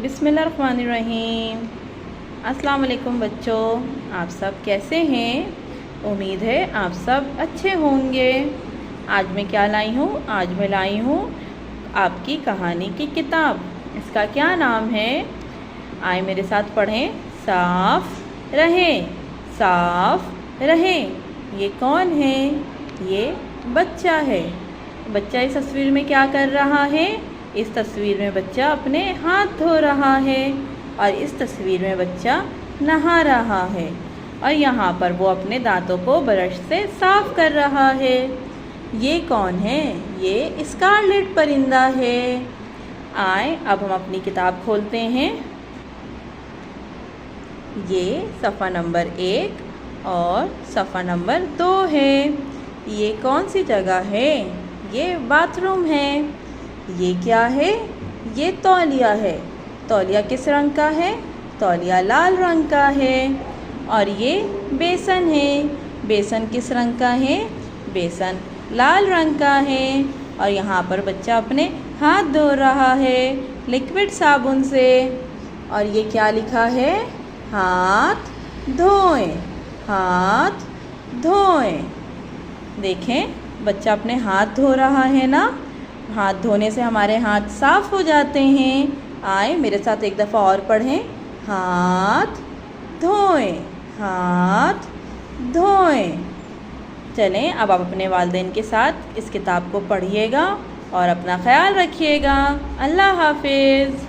बिस्मिल्लाहिर्रहमानिर्रहीम। अस्सलाम वालेकुम बच्चों, आप सब कैसे हैं? उम्मीद है आप सब अच्छे होंगे। आज मैं क्या लाई हूँ? आज मैं लाई हूँ आपकी कहानी की किताब। इसका क्या नाम है? आए मेरे साथ पढ़ें। साफ रहें, साफ रहें। ये कौन है? ये बच्चा है। बच्चा इस तस्वीर में क्या कर रहा है? इस तस्वीर में बच्चा अपने हाथ धो रहा है और इस तस्वीर में बच्चा नहा रहा है और यहाँ पर वो अपने दांतों को ब्रश से साफ कर रहा है। ये कौन है? ये स्कारलेट परिंदा है। आए अब हम अपनी किताब खोलते हैं। ये सफ़ा नंबर 1 और सफ़ा नंबर 2 है। ये कौन सी जगह है? ये बाथरूम है। ये क्या है? ये तौलिया है। तौलिया किस रंग का है? तौलिया लाल रंग का है। और ये बेसन है। बेसन किस रंग का है? बेसन लाल रंग का है। और यहाँ पर बच्चा अपने हाथ धो रहा है लिक्विड साबुन से। और ये क्या लिखा है? हाथ धोएं, हाथ धोएं। देखें बच्चा अपने हाथ धो रहा है ना। हाथ धोने से हमारे हाथ साफ हो जाते हैं। आए मेरे साथ एक दफ़ा और पढ़ें। हाथ धोएं, हाथ धोएं। चलें अब आप अपने वालिदैन के साथ इस किताब को पढ़िएगा और अपना ख्याल रखिएगा। अल्लाह हाफिज़।